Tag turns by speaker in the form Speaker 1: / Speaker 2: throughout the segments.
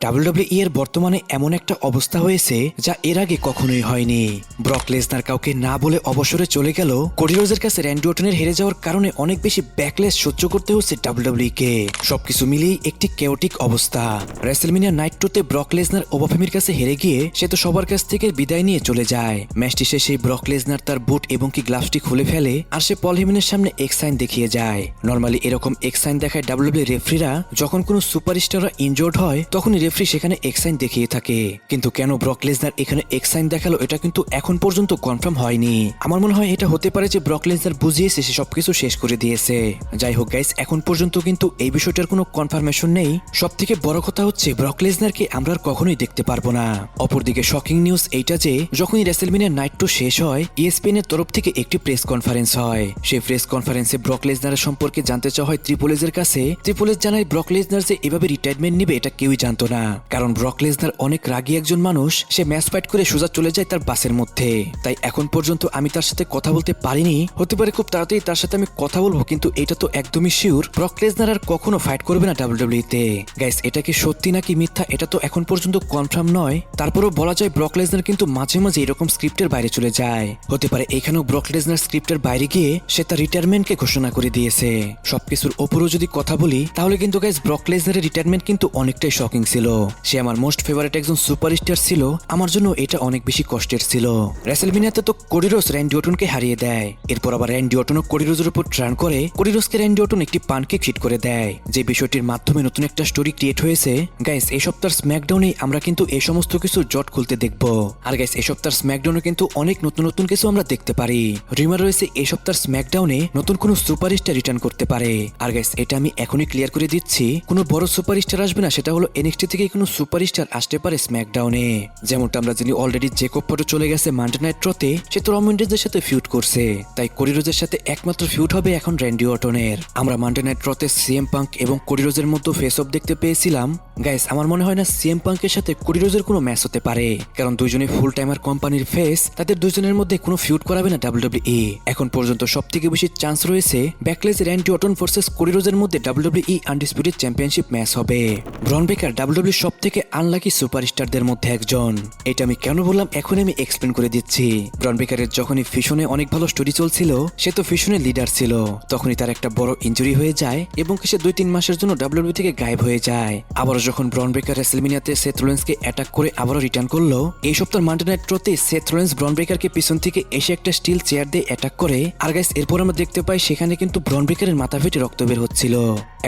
Speaker 1: WWE এর বর্তমানে এমন একটা অবস্থা হয়েছে যা এর আগে কখনোই হয়নি। ব্রক লেসনার কাউকে না বলে অবসরে চলে গেল। কোডি রোজের কাছে র্যান্ডি অর্টনের হেরে যাওয়ার কারণে অনেক বেশি ব্যাকলেস সহ্য করতে হচ্ছে ডাব্লিউডাব্লিউই কে। সবকিছু মিলিয়ে একটি কেওটিক অবস্থা। রেসলমেনিয়া নাইট 2-তে ব্রক লেসনার ওবাফেমির কাছে হেরে গিয়ে সে তো সবার কাছ থেকে বিদায় নিয়ে চলে যায়। ম্যাচটি শেষে ব্রক লেসনার তার বুট এবং কি গ্লাভসটি খুলে ফেলে আর সে পল হেমনের সামনে এক্স সাইন দেখিয়ে যায়। নর্মালি এরকম এক্স সাইন দেখায় ডাব্লিউডাব্লিউই রেফারিরা যখন কোনো সুপারস্টাররা ইনজোর্ড হয় তখনই রেফারি সেখানে এক্স সাইন দেখিয়ে থাকে। কিন্তু কেন ব্রক লেসনার এখানে এক্স সাইন দেখালো এটা কিন্তু এখন পর্যন্ত কনফার্ম হয়নি। আমার মনে হয় এটা হতে পারে যে ব্রক লেসনার বুঝিয়েছে সে সবকিছু শেষ করে দিয়েছে। যাই হোক গাইস, এখন পর্যন্ত কিন্তু এই বিষয়টার কোনো কনফার্মেশন নেই। সব থেকে বড় কথা হচ্ছে ব্রক লেসনারকে আমরা আর কখনোই দেখতে পারবো না। অপরদিকে শকিং নিউজ এইটা যে যখনই রেসলমেনিয়া নাইট 2 শেষ হয় ইএসপিএন এর তরফ থেকে একটি প্রেস কনফারেন্স হয়। সেই প্রেস কনফারেন্সে ব্রক লেসনারের সম্পর্কে জানতে চাওয়া হয় ট্রিপল এইচের কাছে। ট্রিপল এইচ জানায় ব্রক লেসনার যে এভাবে রিটায়ারমেন্ট নিবে এটা কেউই জানতো না, কারণ ব্রক লেসনার অনেক রাগী একজন মানুষ। সে ম্যাচ ফাইট করে সোজা চলে যায় তার বাসের মধ্যে। তাই এখন পর্যন্ত আমি তার সাথে কথা বলতে পারিনি। হতে পারে খুব তাড়াতাড়ি তার সাথে আমি কথা বলবো, কিন্তু এটা তো একদমই শিওর ব্রক লেসনার আর কখনো ফাইট করবে না ডাব্লিউডাব্লিউই তে। গাইস, এটা কি সত্যি নাকি মিথ্যা এটা তো এখন পর্যন্ত কনফার্ম নয়। তারপরেও বলা যায় ব্রক লেসনার কিন্তু মাঝে মাঝে এরকম স্ক্রিপ্টের বাইরে চলে যায়। হতে পারে এখানেও ব্রক লেসনার স্ক্রিপ্টের বাইরে গিয়ে সে তার রিটায়ারমেন্টকে ঘোষণা করে দিয়েছে। সবকিছুর ওপরও যদি কথা বলি তাহলে কিন্তু গাইস ব্রক লেসনারের রিটায়ারমেন্ট কিন্তু অনেকটাই শকিং ছিল। সে আমার মোস্ট ফেভারিট একজন সুপারস্টার ছিল, আমার জন্য এটা অনেক বেশি কষ্টের ছিল। রেসলমেনিয়াতে তো কোডি রোজ র্যান্ডি অর্টনকে হারিয়ে দেয়, এরপর আবার র্যান্ডি অর্টনও কোডি রোজের উপর ট্রান করে কোডি রোজকে র্যান্ডি অর্টন একটি পানকেক ফিট করে দেয়, যে বিষয়টির মাধ্যমে নতুন একটা স্টোরি ক্রিয়েট হয়েছে। গাইস, এই সপ্তাহের স্ম্যাকডাউনে আমরা কিন্তু এই সমস্ত কিছু জট খুলতে দেখব। আর গাইস, এই সপ্তাহের স্ম্যাকডাউনে কিন্তু অনেক নতুন নতুন কিছু আমরা দেখতে পারি। রিমার রয়েছে এই সপ্তাহের স্ম্যাকডাউনে নতুন কোনো সুপারস্টার রিটার্ন করতে পারে। আর গাইস, এটা আমি এখনই ক্লিয়ার করে দিচ্ছি, কোনো বড় সুপারস্টার আসবে না, সেটা হলো এনএক্সটি থেকে কোনো সুপারস্টার আসতে পারে স্ম্যাকডাউনে। যেমনটা আমরা জানি অলরেডি জেকব পটো চলে গেছে মানডে নাইট রতে, সে তো রমান রেঞ্জের সাথে ফিউড করছে। তাই কোডি রোজের সাথে একমাত্র ফিউড হবে এখন র্যান্ডি অর্টনের। আমরা মানডে নাইট রতে সিএম পাঙ্ক এবং কোডি রোজের মধ্যে ফেস অফ দেখতে পেয়েছিলাম। গাইস, আমার মনে হয় না সিএম পাঙ্কের সাথে কোডি রোজের কোনো ম্যাচ হতে পারে, কারণ দুইজনে ফুল টাইমার কোম্পানির ফেস, তাদের দুজনের মধ্যে কোনো ফিউড করাবে না ডাব্লিউডাব্লিউই। এখন পর্যন্ত সবথেকে বেশি চান্স রয়েছে backless Randy Orton versus Cody রোজের মধ্যে ডাব্লিউডাব্লিউই আনডিসপিউটেড চ্যাম্পিয়নশিপ ম্যাচ হবে। ব্রন বেকার ডাব্লিউডাব্লিউ সব থেকে আনলাকি সুপারস্টারদের মধ্যে একজন। এটা আমি কেন বললাম এখন আমি এক্সপ্লেন করে দিচ্ছি। ব্রন বেকারের যখনই ফিশনে অনেক ভালো স্টোরি চলছিল, সে তো ফিশনের লিডার ছিল, তখনই তার একটা বড় ইনজুরি হয়ে যায় এবং সে 2-3 মাসের জন্য ডাব্লিউডাব্লিউ থেকে গায়েব হয়ে যায়। আবারও যখন ব্রন বেকার রেসলমেনিয়াতে সেথ রোলেন্সকে অ্যাটাক করে আবারও রিটার্ন করলো, এই সপ্তাহের মানডে নাইট রতে সেথ রোলেন্স ব্রন বেকারকে পিছন থেকে এসে একটা স্টিল চেয়ার দিয়ে অ্যাটাক করে। আর গাইস, এরপর আমরা দেখতে পাই সেখানে কিন্তু ব্রন বেকারের মাথা ফেটে রক্ত বের হচ্ছিল।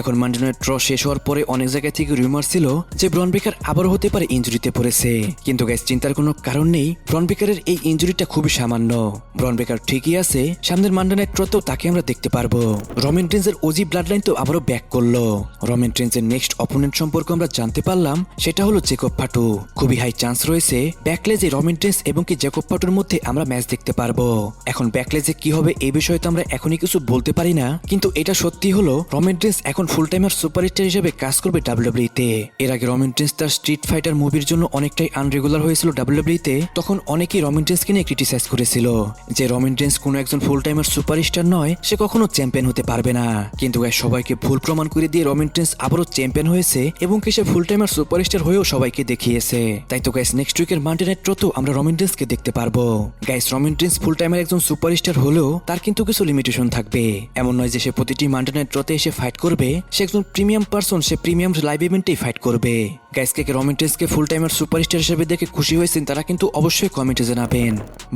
Speaker 1: এখন মানডে নাইট র শেষ হওয়ার পরে অনেক জায়গা থেকে রিউমার ছিল যে ব্রন বেকার আবারও হতে পারে ইনজুরিতে পড়েছে, কিন্তু গাইস চিন্তার কোনো কারণ নেই। ব্রন বেকারের এই ইনজুরিটা খুবই সামান্য। ব্রন বেকার ঠিকই আছে, সামনের মানডে নাইট রতেও তাকে আমরা দেখতে পারবো। রমান রেঞ্জের ওজি ব্লাড লাইন তো আবারও ব্যাক করলো। রমান রেঞ্জের নেক্সট অপোনেন্ট সম্পর্কে আমরা জানতে পারলাম, সেটা হলো জেকব পাটু। খুবই হাই চান্স রয়েছে ব্যাকলেজে রমান রেঞ্জ এবং কি জেকব পাটুর মধ্যে আমরা ম্যাচ দেখতে পারবো। এখন ব্যাকলেজে কি হবে এই বিষয়ে তো আমরা এখনই কিছু বলতে পারি না, কিন্তু এটা সত্যি হলো রমান রেঞ্জ এখন ফুল টাইমার সুপারস্টার হিসেবে কাজ করবে ডাব্লিউডাব্লিউতে। এর আগে রমান রেঞ্জ তার স্ট্রিট ফাইটার মুভির জন্য অনেকটাই আনরেগুলার হয়েছিল ডাব্লিউডাব্লিউতে, তখন অনেকেই রমান রেঞ্জকে নিয়ে ক্রিটিসাইজ করেছিল যে রমান রেঞ্জ কোনো একজন ফুল টাইমার সুপারস্টার নয়, সে কখনো চ্যাম্পিয়ন হতে পারবে না। কিন্তু সবাইকে ভুল প্রমাণ করে দিয়ে রমান রেঞ্জ আবারও চ্যাম্পিয়ন হয়েছে এবং কি সে ফুল টাইমার সুপারস্টার হয়েও সবাইকে দেখিয়েছে। তাই তো গাইস, নেক্সট উইকের মানডে নাইট রতেও আমরা রমান রেঞ্জকে দেখতে পারবো। গাইস, রমান রেঞ্জ ফুল টাইমার একজন সুপারস্টার হলেও তার কিন্তু কিছু লিমিটেশন থাকবে। এমন নয় যে সে প্রতিটি মানডে নাইট রতে এসে ফাইট করবে, সে একজন প্রিমিয়াম পারসন, সে প্রিমিয়াম লাইভ ইভেন্টেই ফাইট করবে। গাইস, কে রমান রেঞ্জকে ফুল টাইমার সুপারস্টার হিসেবে দেখে খুশি হয়েছেন তারা কিন্তু অবশ্যই কমেন্টে জানাবেন।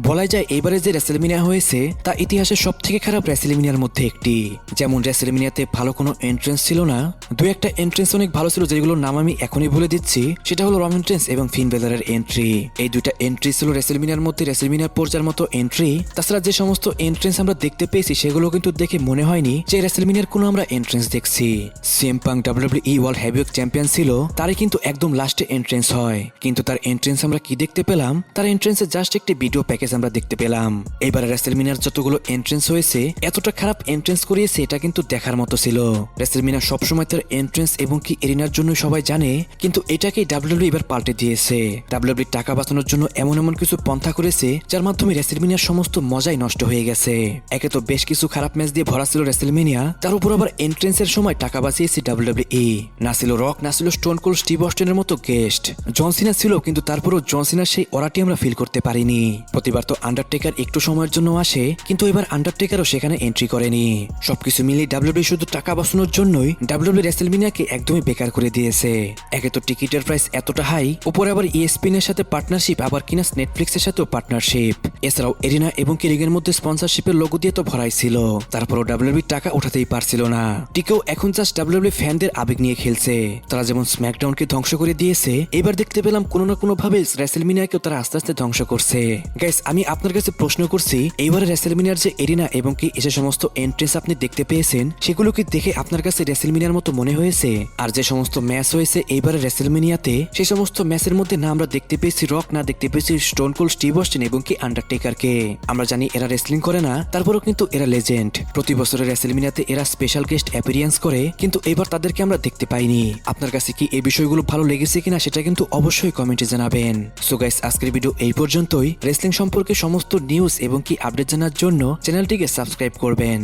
Speaker 1: বলা যায় এইবারে যে রেসলমেনিয়া হয়েছে তা ইতিহাসের সব থেকে খারাপ রেসলমেনিয়ার মধ্যে একটি। যেমন রেসলমেনিয়াতে ভালো কোনো এন্ট্রেন্স ছিল না, দুই একটা এন্ট্রেন্স অনেক ভালো ছিল যেগুলোর নাম আমি এখনই বলে দিচ্ছি। সেটা হলো রমান রেঞ্জ এবং ফিন বেলারের এন্ট্রি। এই দুইটা এন্ট্রি ছিল রেসলমেনিয়ার মধ্যে রেসলমেনিয়া পর্যায়ের মতো এন্ট্রি। তাছাড়া যে সমস্ত এন্ট্রেন্স আমরা দেখতে পেয়েছি সেগুলো কিন্তু দেখে মনে হয়নি যে রেসলমেনিয়ার কোনো আমরা এন্ট্রেন্স দেখছি। CM punk WWE world heavyweight champion ছিল, তারই কিন্তু একদম লাস্টে এন্ট্রেন্স হয়, কিন্তু তার এন্ট্রেন্স আমরা কি দেখতে পেলাম, তার এন্ট্রেন্সে জাস্ট একটি ভিডিও প্যাকেজ আমরা দেখতে পেলাম। এবারে রেসলমেনিয়ার যতগুলো এন্ট্রেন্স হয়েছে এতটা খারাপ এন্ট্রেন্স করিয়েছে এটা কিন্তু দেখার মতো ছিল। রেসলমেনিয়া সবসময় তার এন্ট্রেন্স এবং কি এরিনার জন্য সবাই জানে, কিন্তু এটাকেই ডাব্লিউডাব্লিউ এবার পাল্টে দিয়েছে। ডাব্লিউডাব্লিউ টাকা বাঁচানোর জন্য এমন এমন কিছু পন্থা করেছে যার মাধ্যমে রেসলমেনিয়ার সমস্ত মজাই নষ্ট হয়ে গেছে। একে তো বেশ কিছু খারাপ ম্যাচ দিয়ে ভরা ছিল রেসলমেনিয়া, তার উপর আবার এন্ট্রেন্সের সময় সময় টাকা বাঁচিয়েছে WWE। না ছিল রক, না ছিল স্টোন কোল্ড স্টিভ অস্টিনের মতো গেস্ট। জন সিনা ছিল, কিন্তু তারপরও জন সিনার সেই অরাটি আমরা ফিল করতে পারিনি। প্রতিবার তো আন্ডারটেকার একটু সময়ের জন্য আসে, কিন্তু এবার আন্ডারটেকারও সেখানে এন্ট্রি করেনি। সবকিছু মিলিয়ে WWE শুধু টাকা বাঁচানোর জন্যই WWE রেসেলমেনিয়াকে একদমই বেকার করে দিয়েছে। একে তো টিকিটের প্রাইস এতটা হাই, উপরে আবার ESPN এর সাথে পার্টনারশিপ, আবার কিনা নেটফ্লিক্সের সাথেও পার্টনারশিপ। এছাড়াও এরিনা এবং কিরিগের মধ্যে স্পন্সরশিপের লোগো দিয়ে তো ভরাই ছিল, তারপরও WWE টাকা উঠাতেই পারছিল না। টিকেও এখন জাস্ট WWE ফ্যানদের আবেগ নিয়ে খেলছে। তারা যেমন স্ম্যাকডাউনকে ধ্বংস করে দিয়েছে, এবার দেখতে পেলাম কোনো না কোনো ভাবে রেসেলমেনিয়াকেও তারা আস্তে আস্তে ধ্বংস করছে। গাইস, আমি আপনার কাছে প্রশ্ন করছি, এইবারে রেসেলমেনিয়ার যে এরিনা এবং কি যে সমস্ত এন্ট্রেন্স আপনি দেখতে পেয়েছেন, সেগুলোকে দেখে আপনার কাছে রেসেলমেনিয়ার মতো মনে হয়েছে? আর যে সমস্ত ম্যাচ হয়েছে এইবারে রেসেলমেনিয়াতে, সেই সমস্ত ম্যাচের মধ্যে না আমরা দেখতে পেয়েছি রক, না দেখতে পেয়েছি স্টোন কোল্ড স্টিভ অস্টিন এবং কি আন্ডারটেকারকে। আমরা জানি এরা রেসলিং করে না, তারপরেও কিন্তু এরা লেজেন্ড। প্রতি বছরের রেসেলমেনিয়াতে এরা স্পেশাল গেস্ট অ্যাপিয়ারেন্স করে, কিন্তু এবার তাদেরকে আমরা দেখতে পাইনি। আপনার কাছে কি এই বিষয়গুলো ভালো লেগেছে কিনা সেটা কিন্তু অবশ্যই কমেন্টে জানাবেন। সো গাইস, আজকের ভিডিও এই পর্যন্তই। রেসলিং সম্পর্কে সমস্ত নিউজ এবং কি আপডেট জানার জন্য চ্যানেলটিকে সাবস্ক্রাইব করবেন।